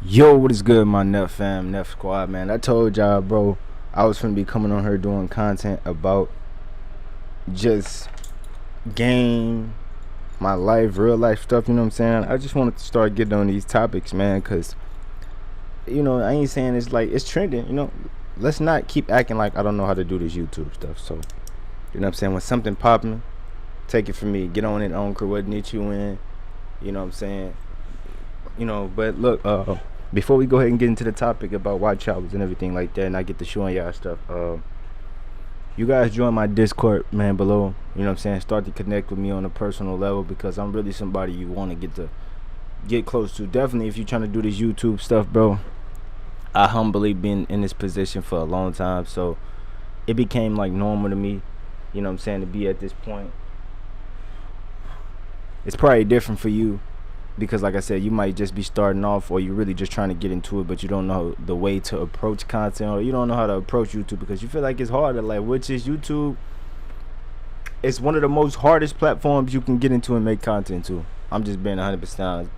Yo, what is good, my Nef fam, Nef squad, man? I told y'all, bro, I was finna be coming on here doing content about just game, my life, real life stuff, you know what I'm saying? I just wanted to start getting on these topics, man, because, I ain't saying it's like, it's trending, Let's not keep acting like I don't know how to do this YouTube stuff, so, you know what I'm saying? When something popping, take it from me, get on it, I don't care what niche you in, you know what I'm saying? But look, before we go ahead and get into the topic about watch hours and everything like that, and I get to showing y'all stuff, you guys join my Discord, man, below. You know what I'm saying? Start to connect with me on a personal level because I'm really somebody you want to get close to. Definitely, if you're trying to do this YouTube stuff, bro. I humbly been in this position for a long time, so it became like normal to me. You know what I'm saying, to be at this point. It's probably different for you because, like I said, you might just be starting off, or you're really just trying to get into it, but you don't know the way to approach content, or you don't know how to approach YouTube because you feel like it's harder. Like, which is YouTube? It's one of the most hardest platforms you can get into and make content to. I'm just being 100%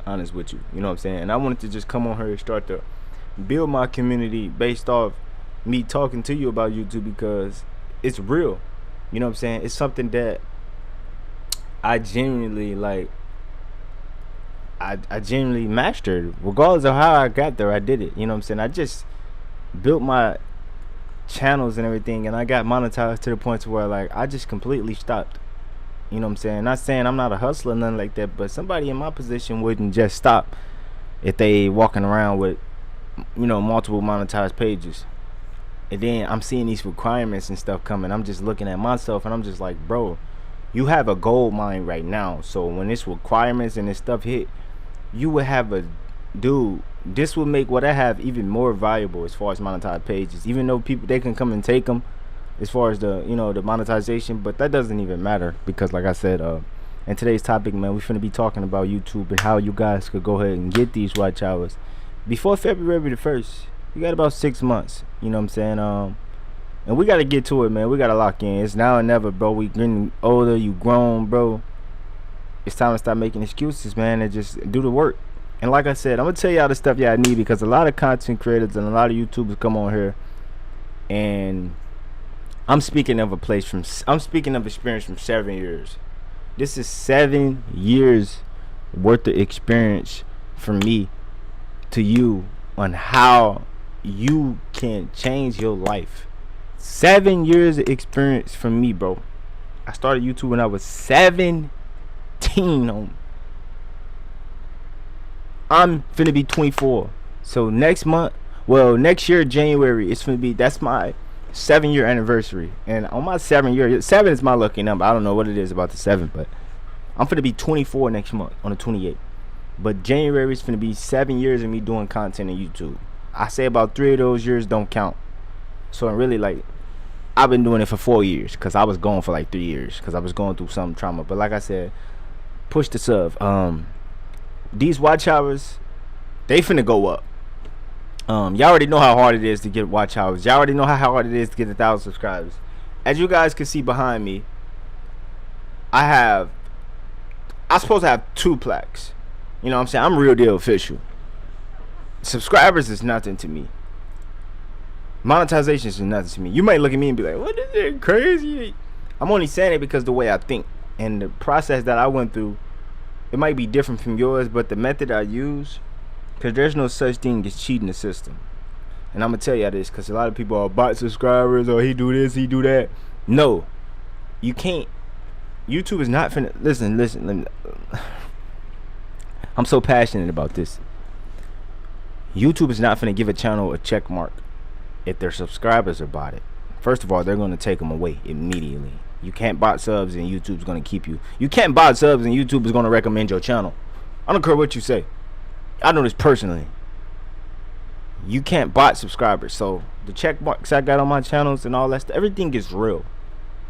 honest with you. You know what I'm saying? And I wanted to just come on here and start to build my community based off me talking to you about YouTube because it's real. You know what I'm saying? It's something that I genuinely like. I genuinely mastered. Regardless of how I got there, I did it. You know what I'm saying? I just built my channels and everything, and I got monetized to the point to where, like, I just completely stopped. You know what I'm saying? Not saying I'm not a hustler, nothing like that, but somebody in my position wouldn't just stop if they walking around with, multiple monetized pages. And then I'm seeing these requirements and stuff coming. I'm just looking at myself, and I'm just like, bro, you have a gold mine right now. So when this requirements and this stuff hit, you would have this will make what I have even more valuable as far as monetized pages, even though people, they can come and take them as far as the monetization, but that doesn't even matter because, like I said, in today's topic, man, we're finna be talking about YouTube and how you guys could go ahead and get these watch hours before February the 1st. You got about 6 months, you know what I'm saying? And we gotta get to it, man. We gotta lock in. It's now or never, bro. We getting older, you grown, bro. It's time to stop making excuses, man, and just do the work. And like I said, I'm gonna tell y'all the stuff y'all need because a lot of content creators and a lot of YouTubers come on here, and I'm speaking of experience from 7 years. This is 7 years worth of experience from me to you on how you can change your life. 7 years of experience from me, bro. I started YouTube when I was 17. I'm finna be 24. So next year, January, that's my 7-year anniversary. And on my 7 is my lucky number. I don't know what it is about the 7, but I'm finna be 24 next month on the 28th. But January is finna be 7 years of me doing content on YouTube. I say about 3 of those years don't count. So I'm really like, I've been doing it for 4 years because I was going for like 3 years because I was going through some trauma. But like I said, push the sub. These watch hours, they finna go up. Y'all already know how hard it is to get watch hours. Y'all already know how hard it is to get 1,000 subscribers. As you guys can see behind me, I'm supposed to have 2 plaques. You know what I'm saying? I'm Real Deal Official. Subscribers is nothing to me. Monetization is nothing to me. You might look at me and be like, what is it, crazy? I'm only saying it because the way I think and the process that I went through, it might be different from yours, but the method I use, because there's no such thing as cheating the system. And I'm going to tell you this because a lot of people are bot subscribers, or he do this, he do that. No, you can't. YouTube is not finna, listen. I'm so passionate about this. YouTube is not finna give a channel a check mark if their subscribers are bought it. First of all, they're going to take them away immediately. You can't bot subs and YouTube's going to keep you. You can't bot subs and YouTube is going to recommend your channel. I don't care what you say. I know this personally. You can't bot subscribers. So the check marks I got on my channels and all that stuff, everything is real.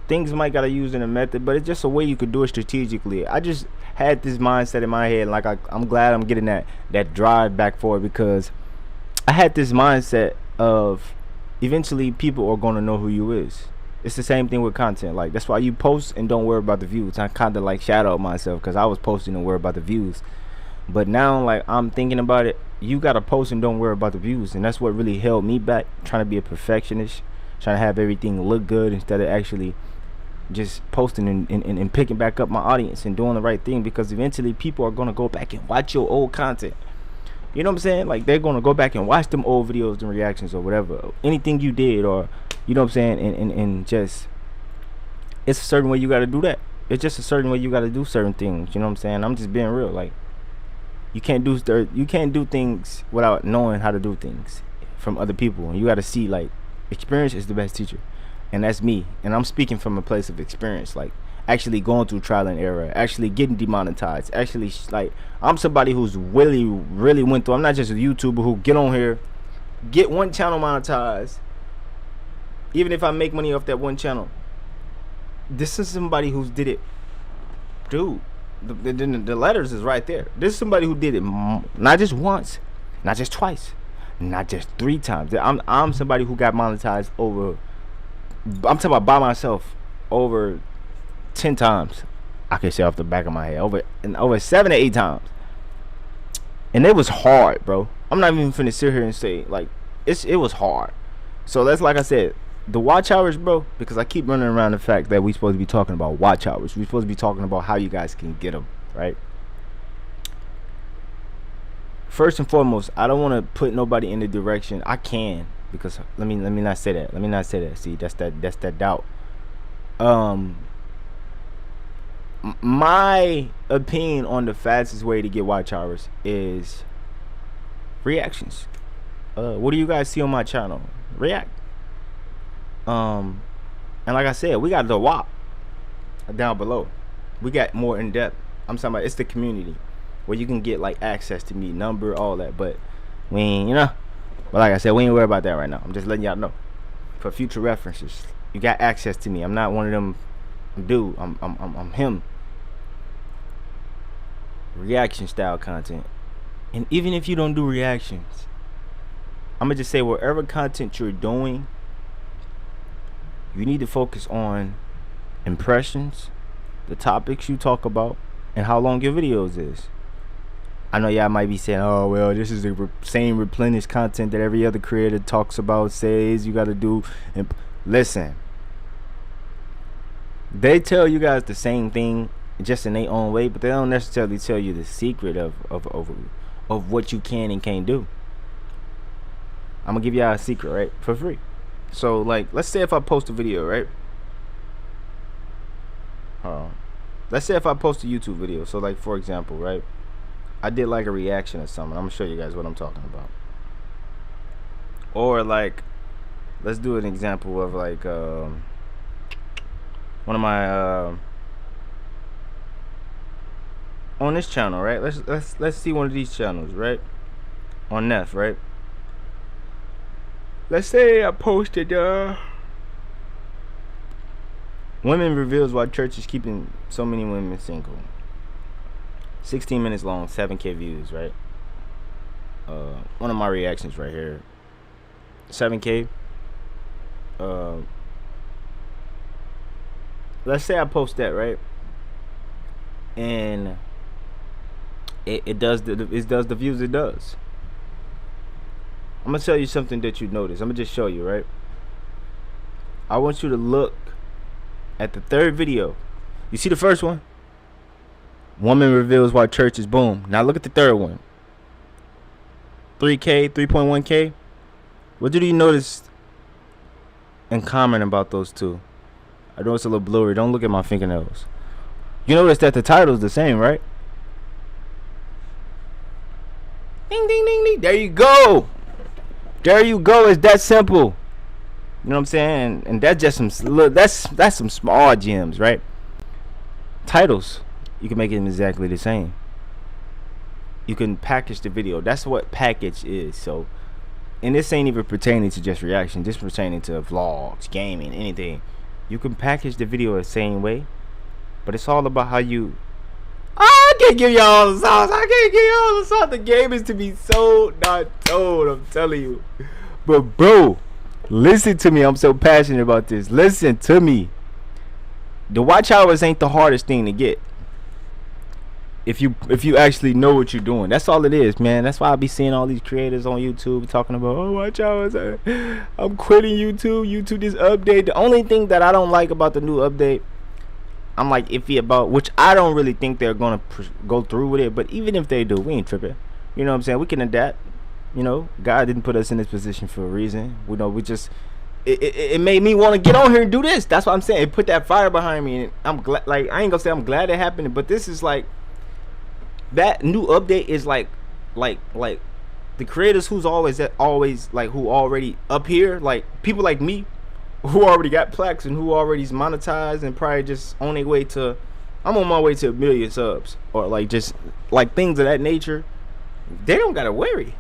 Things might gotta use in a method, but it's just a way you could do it strategically. I just had this mindset in my head, like I'm glad I'm getting that drive back for it because I had this mindset of eventually people are gonna know who you is. It's the same thing with content. Like, that's why you post and don't worry about the views. I kind of like shadow myself because I was posting and worry about the views. But now, like, I'm thinking about it. you gotta post and don't worry about the views. And that's what really held me back, trying to be a perfectionist, trying to have everything look good instead of actually just posting and picking back up my audience and doing the right thing, because eventually people are gonna go back and watch your old content. You know what I'm saying? Like, they're gonna go back and watch them old videos and reactions or whatever, anything you did, or you know what I'm saying, and just, it's a certain way you gotta do that. It's just a certain way you gotta do certain things. You know what I'm saying? I'm just being real. Like, you can't do things without knowing how to do things from other people, and you gotta see, like, experience is the best teacher, and that's me. And I'm speaking from a place of experience, like actually going through trial and error, actually getting demonetized, actually like, I'm somebody who's really went through. I'm not just a YouTuber who get on here, get one channel monetized, even if I make money off that one channel. This is somebody who's did it, dude. The letters is right there. This is somebody who did it not just once, not just twice, not just 3 times. I'm somebody who got monetized over, I'm talking about by myself, over 10 times. I can say off the back of my head, over 7 to 8 times. And it was hard, bro. I'm not even finna sit here and say, like, it was hard. So that's, like I said, the watch hours, bro, because I keep running around the fact that we supposed to be talking about watch hours. We're supposed to be talking about how you guys can get them, right? First and foremost, I don't want to put nobody in the direction. I can, because let me not say that. Let me not say that. See, that's that doubt. My opinion on the fastest way to get watch hours is reactions. What do you guys see on my channel? React. And like I said, we got the Whop down below. We got more in depth. I'm talking about, it's the community where you can get like access to me, number, all that. But we ain't, you know. But like I said, we ain't worried about that right now. I'm just letting y'all know for future references. You got access to me. I'm not one of them dude. I'm him. Reaction style content. And even if you don't do reactions, I'm gonna just say, whatever content you're doing, you need to focus on impressions, the topics you talk about, and how long your videos is. I know y'all might be saying, oh well, this is the same replenished content that every other creator talks about, says you gotta do. And listen, they tell you guys the same thing, just in their own way, but they don't necessarily tell you the secret of what you can and can't do. I'm gonna give y'all a secret, right, for free. So, like, let's say if I post a video, right? Let's say if I post a YouTube video. So, like, for example, right, I did like a reaction or something. I'm gonna show you guys what I'm talking about. Or like, let's do an example of like one of my on this channel, right? Let's see one of these channels, right? On Neff, right? Let's say I posted women reveals why church is keeping so many women single. 16 minutes long, 7K views, right? One of my reactions right here, 7K. Let's say I post that, right? And it does the views it does. I'm gonna tell you something that you notice. I'm gonna just show you, right? I want you to look at the third video. You see the first one? Woman reveals why church is boom. Now look at the third one. 3K, 3.1K. What did you notice in common about those two? I know it's a little blurry. Don't look at my fingernails. You notice that the title is the same, right? Ding, ding, ding, ding. There you go. There you go. It's that simple. You know what I'm saying? And that's just some, look, that's some small gems, right? Titles, you can make it exactly the same. You can package the video. That's what package is. So, and this ain't even pertaining to just reaction. This pertaining to vlogs, gaming, anything. You can package the video the same way, but it's all about how you. I can't give y'all the sauce. I can't give y'all the sauce. The game is to be sold, not told. I'm telling you. But bro, listen to me. I'm so passionate about this. Listen to me. The watch hours ain't the hardest thing to get. if you actually know what you're doing. That's all it is, man. That's why I be seeing all these creators on YouTube talking about, oh, watch out, I'm quitting YouTube. YouTube this update. The only thing that I don't like about the new update, I'm like iffy about, which I don't really think they're gonna go through with it. But even if they do, we ain't tripping. You know what I'm saying? We can adapt. You know, God didn't put us in this position for a reason. We know we just. It made me want to get on here and do this. That's what I'm saying. It put that fire behind me, and I'm glad. Like, I ain't gonna say I'm glad it happened, but this is like that new update is like the creators who's always like who already up here, like people like me who already got plaques and who already's monetized and probably just on their way to. I'm on my way to 1 million subs or like just like things of that nature. They don't gotta worry.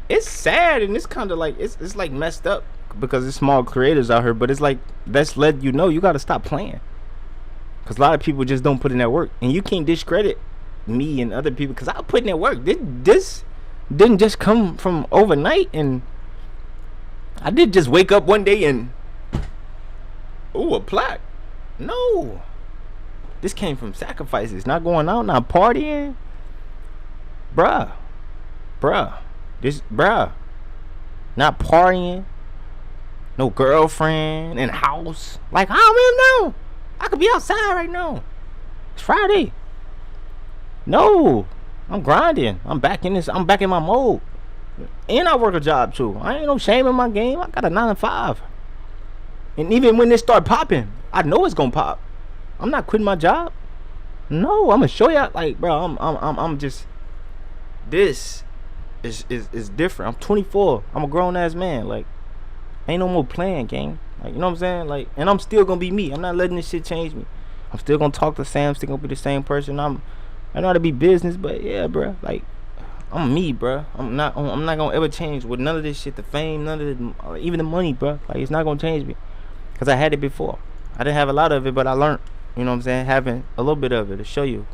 It's sad and it's kind of like it's like messed up because it's small creators out here, but it's like that's let you know you gotta stop playing because a lot of people just don't put in that work, and you can't discredit me and other people because I put in that work. This didn't just come from overnight, and I didn't just wake up one day and a plaque. No, this came from sacrifices, not going out, not partying, bruh. Not partying, no girlfriend in the house. Like, I don't even know. I could be outside right now. It's Friday. No, I'm grinding. I'm back in my mode. And I work a job too. I ain't no shame in my game. I got a 9 to 5. And even when this start popping, I know it's gonna pop. I'm not quitting my job. No, I'm gonna show y'all. Like, bro, I'm just. This is different. I'm 24. I'm a grown ass man. Like, ain't no more playing, gang. Like, you know what I'm saying? Like, and I'm still gonna be me. I'm not letting this shit change me. I'm still gonna talk the same. I'm still gonna be the same person. I know how to be business, but yeah, bro. Like, I'm me, bro. I'm not gonna ever change with none of this shit. The fame, none of the, even the money, bro. Like, it's not gonna change me, cause I had it before. I didn't have a lot of it, but I learned. You know what I'm saying? Having a little bit of it to show you.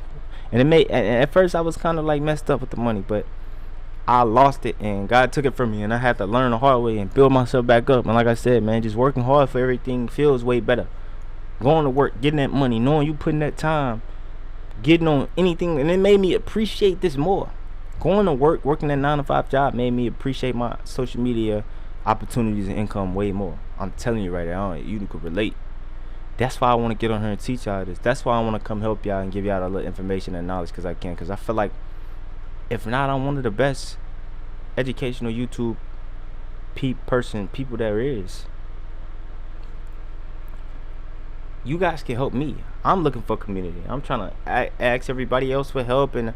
And it made. At first, I was kind of like messed up with the money, but I lost it, and God took it from me, and I had to learn the hard way and build myself back up. And like I said, man, just working hard for everything feels way better. Going to work, getting that money, knowing you putting that time, getting on anything, and it made me appreciate this more. Going to work, working that 9 to 5 job made me appreciate my social media opportunities and income way more. I'm telling you right now, you could relate. That's why I want to get on here and teach y'all this. That's why I want to come help y'all and give y'all a little information and knowledge, because I can. Because I feel like, if not, I'm one of the best educational YouTube people there is. You guys can help me. I'm looking for community. I'm trying to ask everybody else for help, and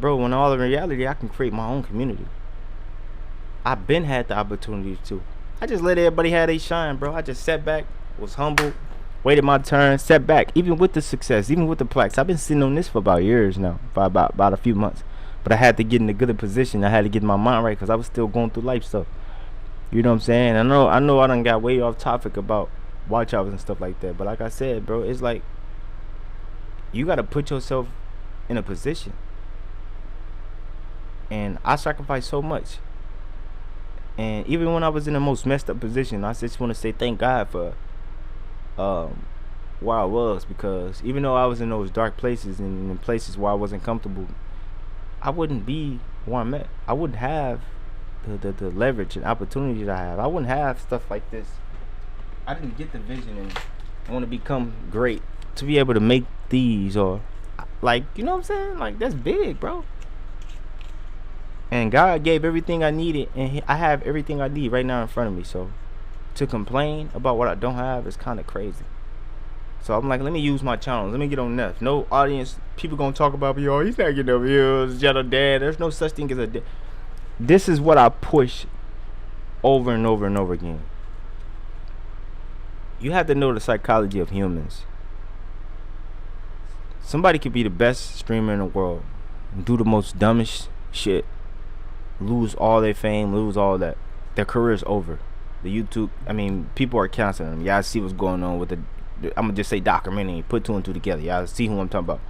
bro, when all in reality, I can create my own community. I've been had the opportunities to. I just let everybody have their shine, bro. I just sat back, was humble, waited my turn, sat back. Even with the success, even with the plaques, I've been sitting on this for about years now, for about a few months. But I had to get in a good position. I had to get my mind right because I was still going through life stuff. You know what I'm saying? I know I done got way off topic about watch outs and stuff like that. But like I said, bro, it's like you got to put yourself in a position. And I sacrificed so much. And even when I was in the most messed up position, I just want to say thank God for where I was. Because even though I was in those dark places and in places where I wasn't comfortable, I wouldn't be where I'm at. I wouldn't have the leverage and opportunities I have. I wouldn't have stuff like this. I didn't get the vision and want to become great to be able to make these, or like, you know what I'm saying? Like, that's big, bro. And God gave everything I needed, and I have everything I need right now in front of me. So to complain about what I don't have is kind of crazy. So I'm like, let me use my channel. Let me get on that. No audience. People gonna talk about me. Oh, he's not getting no views. Just a dad. There's no such thing as a dad. This is what I push over and over and over again. You have to know the psychology of humans. Somebody could be the best streamer in the world and do the most dumbest shit, lose all their fame, lose all that. Their career is over. The YouTube, I mean, people are canceling them. Y'all see what's going on with I'm gonna just say documentary, put 2 and 2 together. Y'all see who I'm talking about.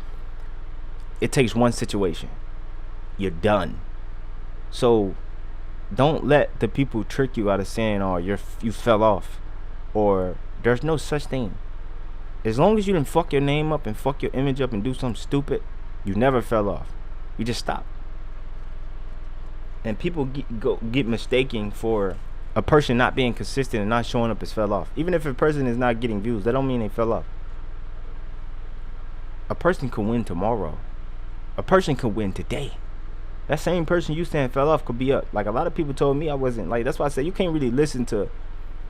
It takes one situation. You're done. So don't let the people trick you out of saying, oh, you fell off, or there's no such thing. As long as you didn't fuck your name up and fuck your image up and do something stupid, you never fell off. You just stopped. And people get mistaken for a person not being consistent and not showing up as fell off. Even if a person is not getting views, that don't mean they fell off. A person can win tomorrow. A person can win today. That same person you saying fell off could be up. Like, a lot of people told me I wasn't. Like, that's why I said you can't really listen to.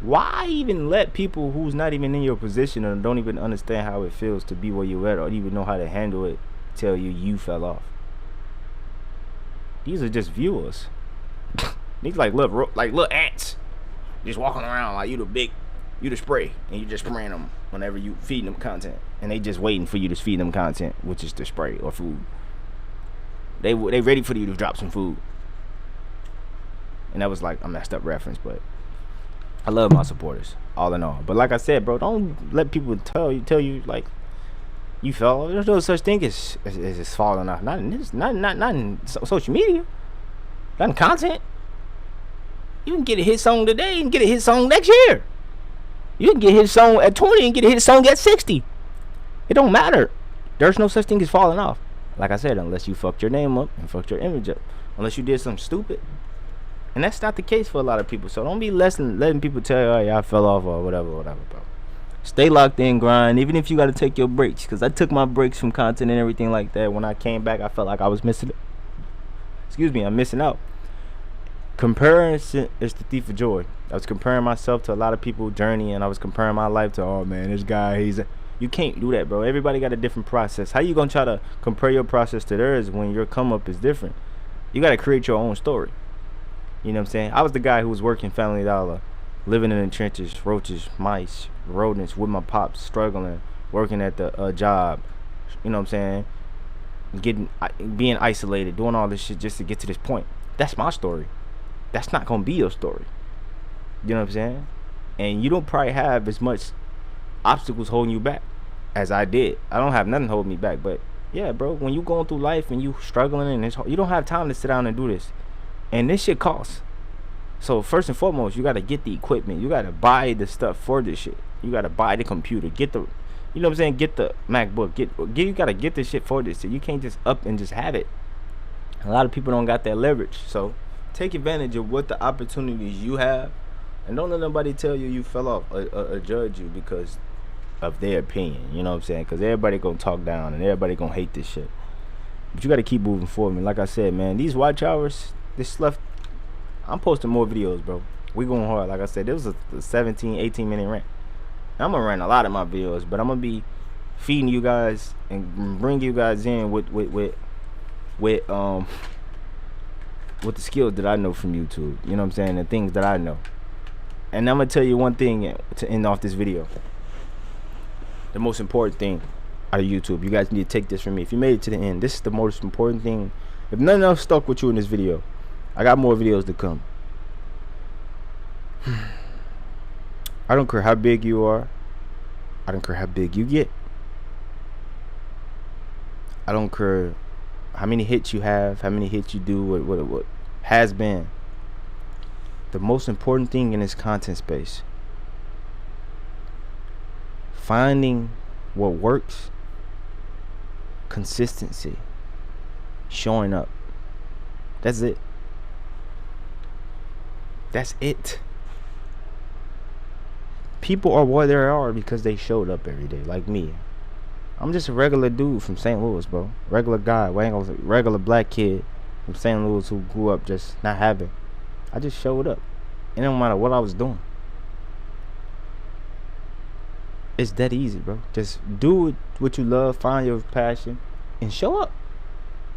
Why even let people who's not even in your position or don't even understand how it feels to be where you at or even know how to handle it tell you fell off? These are just viewers. These like little ants, just walking around like you the spray, and you just spraying them whenever you feeding them content, and they just waiting for you to feed them content, which is the spray or food. They ready for you to drop some food. And that was like a messed up reference, but I love my supporters, all in all. But like I said, bro, don't let people tell you like you fell off. There's no such thing as falling off. Not in social media. Not in content. You can get a hit song today and get a hit song next year. You can get a hit song at 20 and get a hit song at 60. It don't matter. There's no such thing as falling off. Like I said, unless you fucked your name up and fucked your image up. Unless you did something stupid. And that's not the case for a lot of people. So don't be letting people tell you, oh, yeah, I fell off or whatever, bro. Stay locked in, grind, even if you got to take your breaks. Because I took my breaks from content and everything like that. When I came back, I felt like I was missing it. I'm missing out. Comparison is the thief of joy. I was comparing myself to a lot of people's journey, and I was comparing my life to, oh man, this guy, you can't do that, bro. Everybody got a different process. How you gonna try to compare your process to theirs when your come up is different? You got to create your own story. You know what I'm saying? I was the guy who was working Family Dollar, living in the trenches, roaches, mice, rodents, with my pops, struggling, working at the job. You know what I'm saying? Being isolated, doing all this shit just to get to this point. That's my story. That's not gonna be your story. You know what I'm saying? And you don't probably have as much obstacles holding you back as I did. I don't have nothing holding me back, but yeah, bro, when you going through life and you struggling and you don't have time to sit down and do this. And this shit costs. So first and foremost, you gotta get the equipment. You gotta buy the stuff for this shit. You gotta buy the computer. Get the, you know what I'm saying? Get the MacBook. You gotta get the shit for this shit. You can't just up and just have it. A lot of people don't got that leverage. So take advantage of what the opportunities you have, and don't let nobody tell you fell off or judge you because of their opinion. You know what I'm saying? Because everybody gonna talk down and everybody gonna hate this shit. But you gotta keep moving forward, man. Like I said, man, these watch hours, this left. I'm posting more videos, bro. We going hard. Like I said, there was a 17-18 minute rant. I'm gonna rant a lot of my videos, but I'm gonna be feeding you guys and bring you guys in with the skills that I know from YouTube. You know what I'm saying? The things that I know. And I'm gonna tell you one thing to end off this video. The most important thing out of YouTube. You guys need to take this from me. If you made it to the end, this is the most important thing. If nothing else stuck with you in this video, I got more videos to come. I don't care how big you are. I don't care how big you get. I don't care how many hits you have, how many hits you do, what has been. The most important thing in this content space, finding what works, consistency, showing up. That's it. That's it. People are where they are because they showed up every day, like me. I'm just a regular dude from St. Louis, bro. Regular guy, regular black kid from St. Louis who grew up just not having. I just showed up. It don't matter what I was doing. It's that easy, bro. Just do what you love, find your passion, and show up.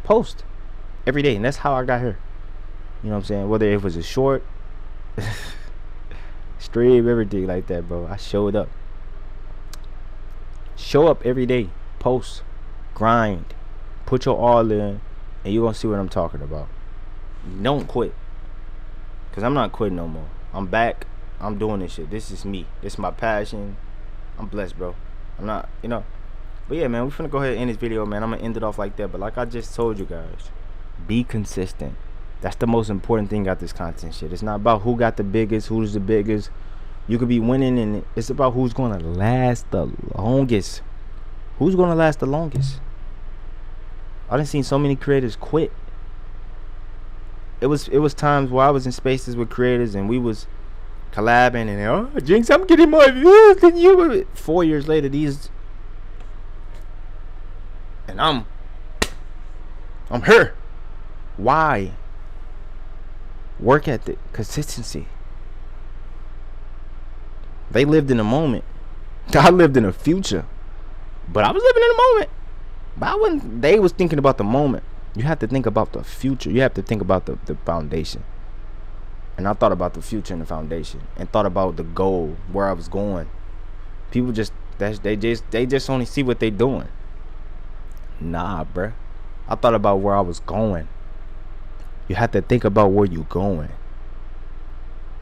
Post every day, and that's how I got here. You know what I'm saying? Whether it was a short, stream, everything like that, bro. I showed up. Show up every day. Post. Grind. Put your all in, and you're gonna see what I'm talking about. Don't quit. Cause I'm not quitting no more. I'm back. I'm doing this shit. This is me. This is my passion. I'm blessed, bro. I'm not, you know. But yeah, man, we're finna go ahead and end this video, man. I'm gonna end it off like that. But like I just told you guys, be consistent. That's the most important thing about this content shit. It's not about who got the biggest, who's the biggest, You could be winning, and it's about who's gonna last the longest. Who's gonna last the longest? I done seen so many creators quit. It was times where I was in spaces with creators and we was collabing and oh, Jinx, I'm getting more views than you. 4 years later, these, and I'm her. Why? Work ethic, consistency. They lived in a moment. I lived in a future, but I was living in a moment. But I wasn't. They was thinking about the moment. You have to think about the future. You have to think about the foundation. And I thought about the future and the foundation, and thought about the goal, where I was going. People just they just only see what they doing. Nah, bruh. I thought about where I was going. You have to think about where you're going.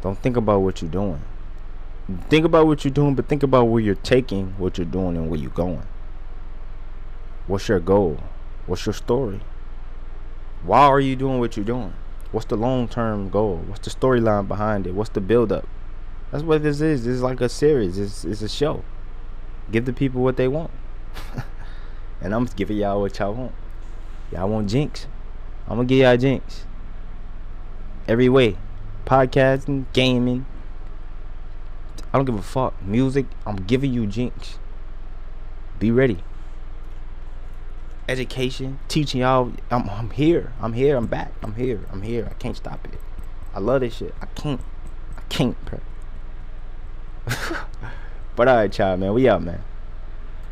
Don't think about what you're doing. Think about what you're doing, but think about where you're taking what you're doing and where you're going. What's your goal? What's your story? Why are you doing what you're doing? What's the long-term goal? What's the storyline behind it? What's the build-up? That's what this is. This is like a series. It's a show. Give the people what they want. And I'm giving y'all what y'all want. Y'all want Jinx? I'm gonna give y'all Jinx. Every way. Podcasting, gaming. I don't give a fuck. Music, I'm giving you Jinx. Be ready. Education, teaching y'all. I'm here. I'm back. I'm here. I can't stop it. I love this shit. I can't, bro. But alright, y'all, man. We out, man.